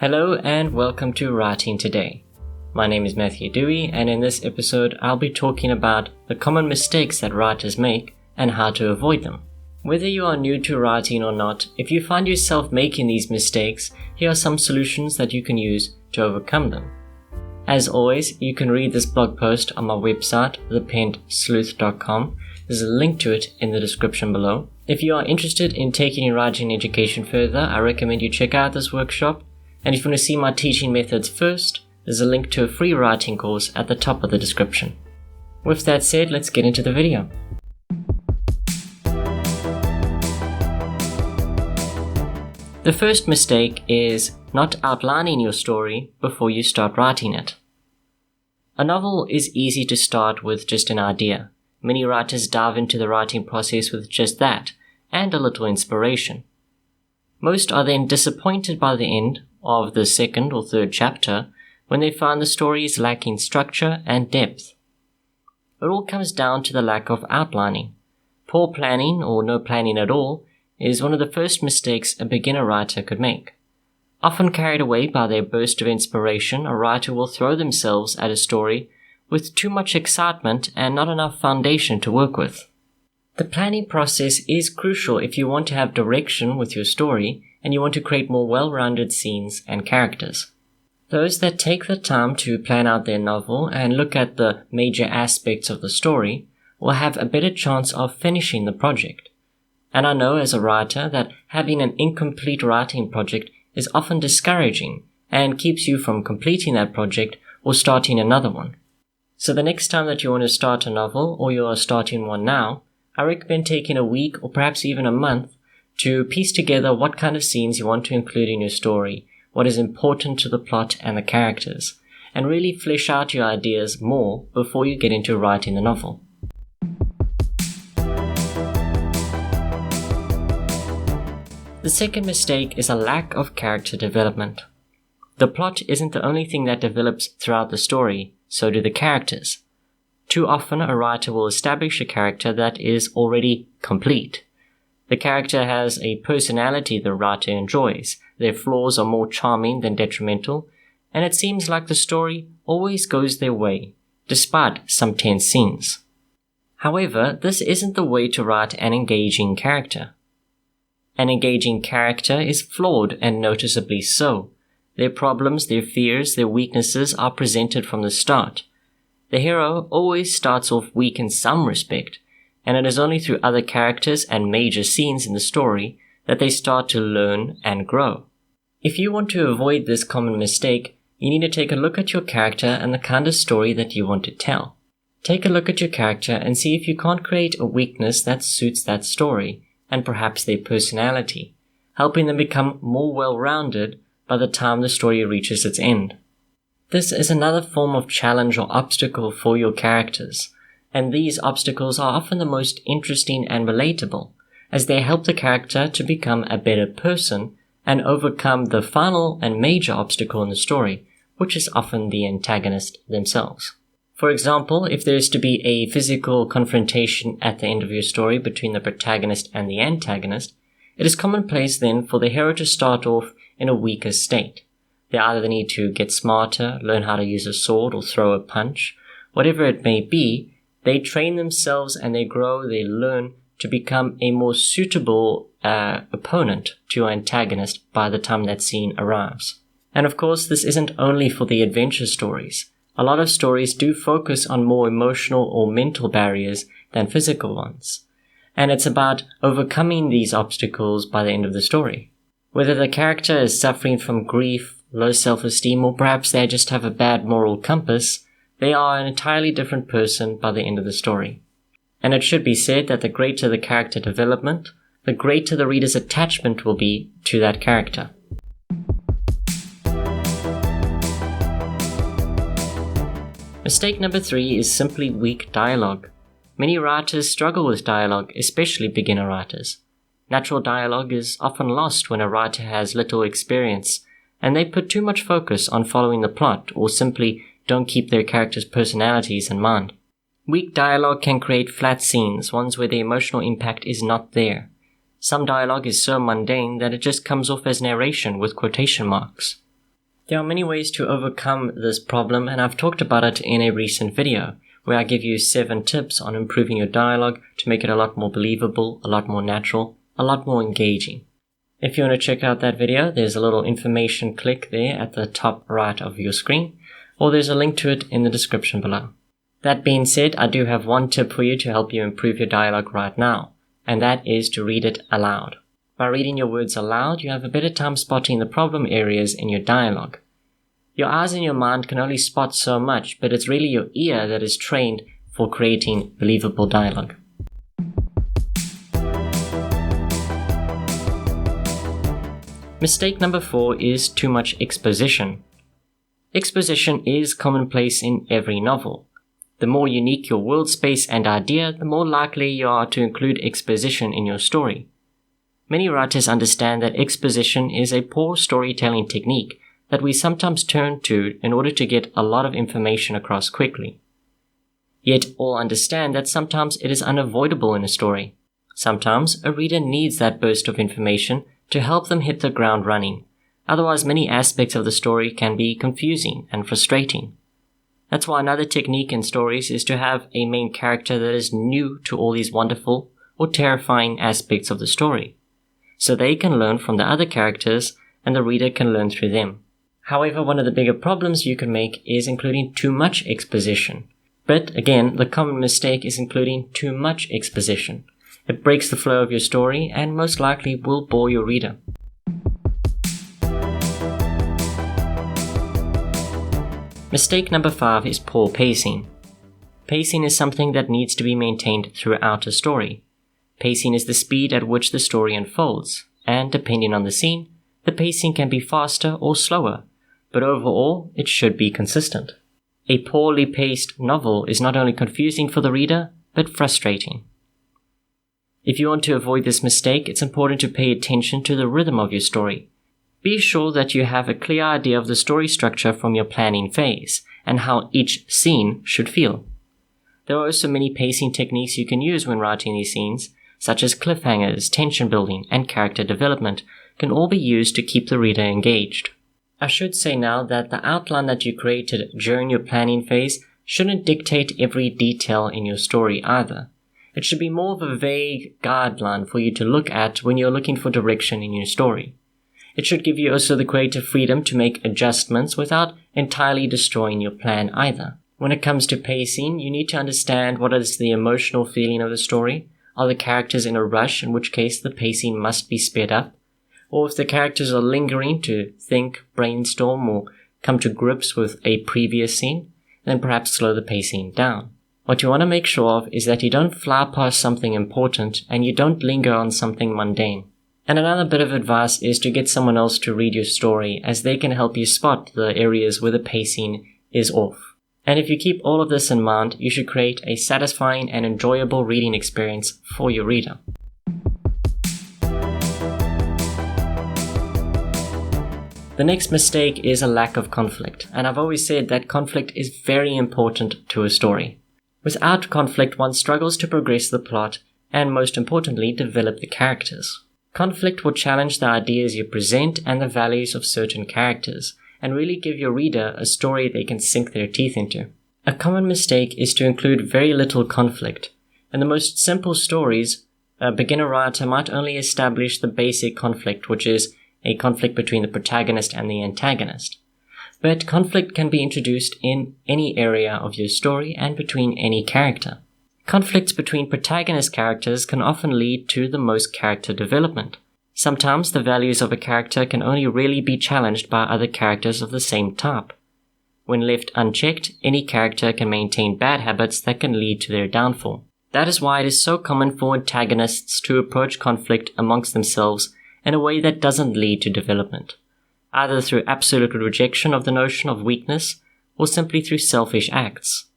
Hello and welcome to Writing Today. My name is Matthew Dewey, and in this episode I'll be talking about the common mistakes that writers make and how to avoid them. Whether you are new to writing or not, if you find yourself making these mistakes, here are some solutions that you can use to overcome them. As always, you can read this blog post on my website, thepensedsleuth.com. There's a link to it in the description below. If you are interested in taking your writing education further, I recommend you check out this workshop. And if you want to see my teaching methods first, there's a link to a free writing course at the top of the description. With that said, let's get into the video. The first mistake is not outlining your story before you start writing it. A novel is easy to start with just an idea. Many writers dive into the writing process with just that, and a little inspiration. Most are then disappointed by the end of the second or third chapter when they find the story is lacking structure and depth. It all comes down to the lack of outlining. Poor planning, or no planning at all, is one of the first mistakes a beginner writer could make. Often carried away by their burst of inspiration, a writer will throw themselves at a story with too much excitement and not enough foundation to work with. The planning process is crucial if you want to have direction with your story and you want to create more well-rounded scenes and characters. Those that take the time to plan out their novel and look at the major aspects of the story will have a better chance of finishing the project. And I know as a writer that having an incomplete writing project is often discouraging and keeps you from completing that project or starting another one. So the next time that you want to start a novel, or you are starting one now, I recommend taking a week or perhaps even a month to piece together what kind of scenes you want to include in your story, what is important to the plot and the characters, and really flesh out your ideas more before you get into writing the novel. The second mistake is a lack of character development. The plot isn't the only thing that develops throughout the story, so do the characters. Too often a writer will establish a character that is already complete. The character has a personality the writer enjoys, their flaws are more charming than detrimental, and it seems like the story always goes their way, despite some tense scenes. However, this isn't the way to write an engaging character. An engaging character is flawed and noticeably so. Their problems, their fears, their weaknesses are presented from the start. The hero always starts off weak in some respect, and it is only through other characters and major scenes in the story that they start to learn and grow. If you want to avoid this common mistake, you need to take a look at your character and the kind of story that you want to tell. Take a look at your character and see if you can't create a weakness that suits that story, and perhaps their personality, helping them become more well-rounded by the time the story reaches its end. This is another form of challenge or obstacle for your characters, and these obstacles are often the most interesting and relatable, as they help the character to become a better person and overcome the final and major obstacle in the story, which is often the antagonist themselves. For example, if there is to be a physical confrontation at the end of your story between the protagonist and the antagonist, it is commonplace then for the hero to start off in a weaker state. They either need to get smarter, learn how to use a sword or throw a punch, whatever it may be. They train themselves and they grow, they learn to become a more suitable opponent to your antagonist by the time that scene arrives. And of course, this isn't only for the adventure stories. A lot of stories do focus on more emotional or mental barriers than physical ones. And it's about overcoming these obstacles by the end of the story. Whether the character is suffering from grief, low self-esteem, or perhaps they just have a bad moral compass, they are an entirely different person by the end of the story. And it should be said that the greater the character development, the greater the reader's attachment will be to that character. Mistake number 3 is simply weak dialogue. Many writers struggle with dialogue, especially beginner writers. Natural dialogue is often lost when a writer has little experience, and they put too much focus on following the plot or simply don't keep their characters' personalities in mind. Weak dialogue can create flat scenes, ones where the emotional impact is not there. Some dialogue is so mundane that it just comes off as narration with quotation marks. There are many ways to overcome this problem, and I've talked about it in a recent video, where I give you 7 tips on improving your dialogue to make it a lot more believable, a lot more natural, a lot more engaging. If you want to check out that video, there's a little information click there at the top right of your screen, or there's a link to it in the description below. That being said, I do have one tip for you to help you improve your dialogue right now, and that is to read it aloud. By reading your words aloud, you have a better time spotting the problem areas in your dialogue. Your eyes and your mind can only spot so much, but it's really your ear that is trained for creating believable dialogue. Mistake number 4 is too much exposition. Exposition is commonplace in every novel. The more unique your world space and idea, the more likely you are to include exposition in your story. Many writers understand that exposition is a poor storytelling technique that we sometimes turn to in order to get a lot of information across quickly. Yet all understand that sometimes it is unavoidable in a story. Sometimes a reader needs that burst of information to help them hit the ground running. Otherwise, many aspects of the story can be confusing and frustrating. That's why another technique in stories is to have a main character that is new to all these wonderful or terrifying aspects of the story, so they can learn from the other characters and the reader can learn through them. However, one of the bigger problems you can make is including too much exposition. But again, the common mistake is including too much exposition. It breaks the flow of your story and most likely will bore your reader. Mistake number 5 is poor pacing. Pacing is something that needs to be maintained throughout a story. Pacing is the speed at which the story unfolds, and depending on the scene, the pacing can be faster or slower, but overall, it should be consistent. A poorly paced novel is not only confusing for the reader, but frustrating. If you want to avoid this mistake, it's important to pay attention to the rhythm of your story. Be sure that you have a clear idea of the story structure from your planning phase, and how each scene should feel. There are also many pacing techniques you can use when writing these scenes, such as cliffhangers, tension building, and character development, can all be used to keep the reader engaged. I should say now that the outline that you created during your planning phase shouldn't dictate every detail in your story either. It should be more of a vague guideline for you to look at when you're looking for direction in your story. It should give you also the creative freedom to make adjustments without entirely destroying your plan either. When it comes to pacing, you need to understand what is the emotional feeling of the story. Are the characters in a rush, in which case the pacing must be sped up? Or if the characters are lingering to think, brainstorm, or come to grips with a previous scene, then perhaps slow the pacing down. What you want to make sure of is that you don't fly past something important and you don't linger on something mundane. And another bit of advice is to get someone else to read your story, as they can help you spot the areas where the pacing is off. And if you keep all of this in mind, you should create a satisfying and enjoyable reading experience for your reader. The next mistake is a lack of conflict, and I've always said that conflict is very important to a story. Without conflict, one struggles to progress the plot and, most importantly, develop the characters. Conflict will challenge the ideas you present and the values of certain characters, and really give your reader a story they can sink their teeth into. A common mistake is to include very little conflict. In the most simple stories, a beginner writer might only establish the basic conflict, which is a conflict between the protagonist and the antagonist. But conflict can be introduced in any area of your story and between any character. Conflicts between protagonist characters can often lead to the most character development. Sometimes the values of a character can only really be challenged by other characters of the same type. When left unchecked, any character can maintain bad habits that can lead to their downfall. That is why it is so common for antagonists to approach conflict amongst themselves in a way that doesn't lead to development, either through absolute rejection of the notion of weakness or simply through selfish acts.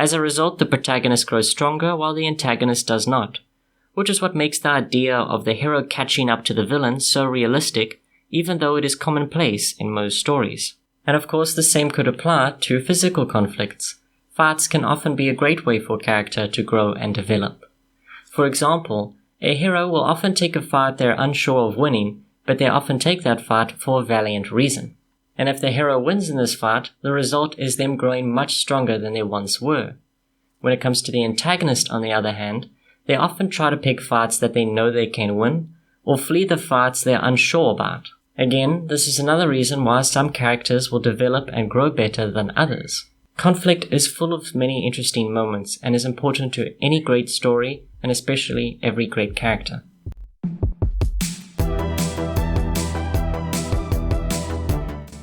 As a result, the protagonist grows stronger while the antagonist does not, which is what makes the idea of the hero catching up to the villain so realistic, even though it is commonplace in most stories. And of course, the same could apply to physical conflicts. Fights can often be a great way for a character to grow and develop. For example, a hero will often take a fight they're unsure of winning, but they often take that fight for a valiant reason. and if the hero wins in this fight, the result is them growing much stronger than they once were. When it comes to the antagonist, on the other hand, they often try to pick fights that they know they can win, or flee the fights they're unsure about. Again, this is another reason why some characters will develop and grow better than others. Conflict is full of many interesting moments and is important to any great story, and especially every great character.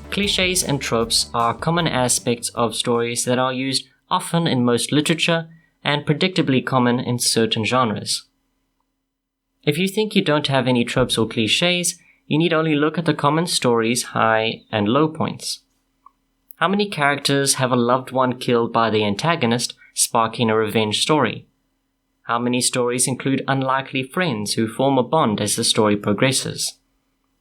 Cliches and tropes are common aspects of stories that are used often in most literature and predictably common in certain genres. If you think you don't have any tropes or cliches, you need only look at the common story's high and low points. How many characters have a loved one killed by the antagonist, sparking a revenge story? How many stories include unlikely friends who form a bond as the story progresses?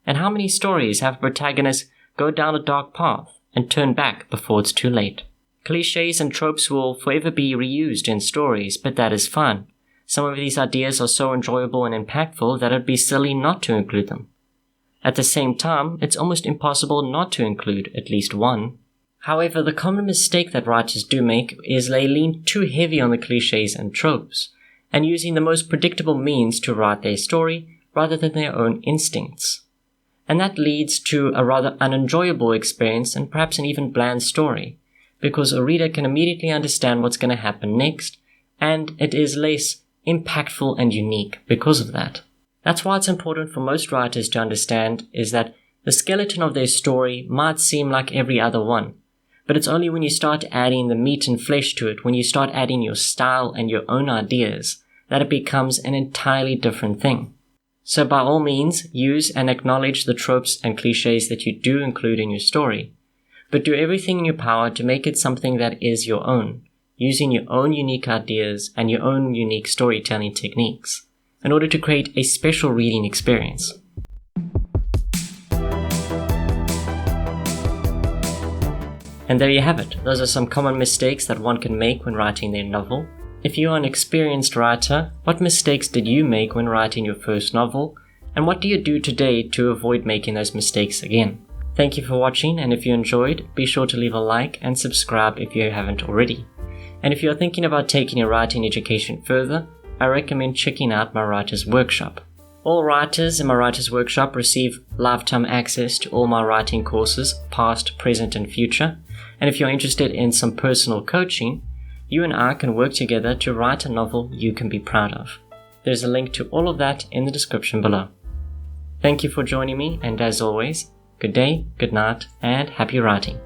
And how many stories have protagonists go down a dark path and turn back before it's too late? Cliches and tropes will forever be reused in stories, but that is fun. Some of these ideas are so enjoyable and impactful that it'd be silly not to include them. At the same time, it's almost impossible not to include at least one. However, the common mistake that writers do make is they lean too heavy on the cliches and tropes, and using the most predictable means to write their story rather than their own instincts. And that leads to a rather unenjoyable experience and perhaps an even bland story, because a reader can immediately understand what's going to happen next, and it is less impactful and unique because of that. That's why it's important for most writers to understand is that the skeleton of their story might seem like every other one, but it's only when you start adding the meat and flesh to it, when you start adding your style and your own ideas, that it becomes an entirely different thing. So by all means, use and acknowledge the tropes and cliches that you do include in your story, but do everything in your power to make it something that is your own, using your own unique ideas and your own unique storytelling techniques, in order to create a special reading experience. And there you have it. Those are some common mistakes that one can make when writing their novel. If you are an experienced writer, what mistakes did you make when writing your first novel? And what do you do today to avoid making those mistakes again? Thank you for watching, and if you enjoyed, be sure to leave a like and subscribe if you haven't already. And if you're thinking about taking your writing education further, I recommend checking out my Writer's Workshop. All writers in my Writer's Workshop receive lifetime access to all my writing courses, past, present, and future. And if you're interested in some personal coaching, you and I can work together to write a novel you can be proud of. There's a link to all of that in the description below. Thank you for joining me, and as always, good day, good night, and happy writing.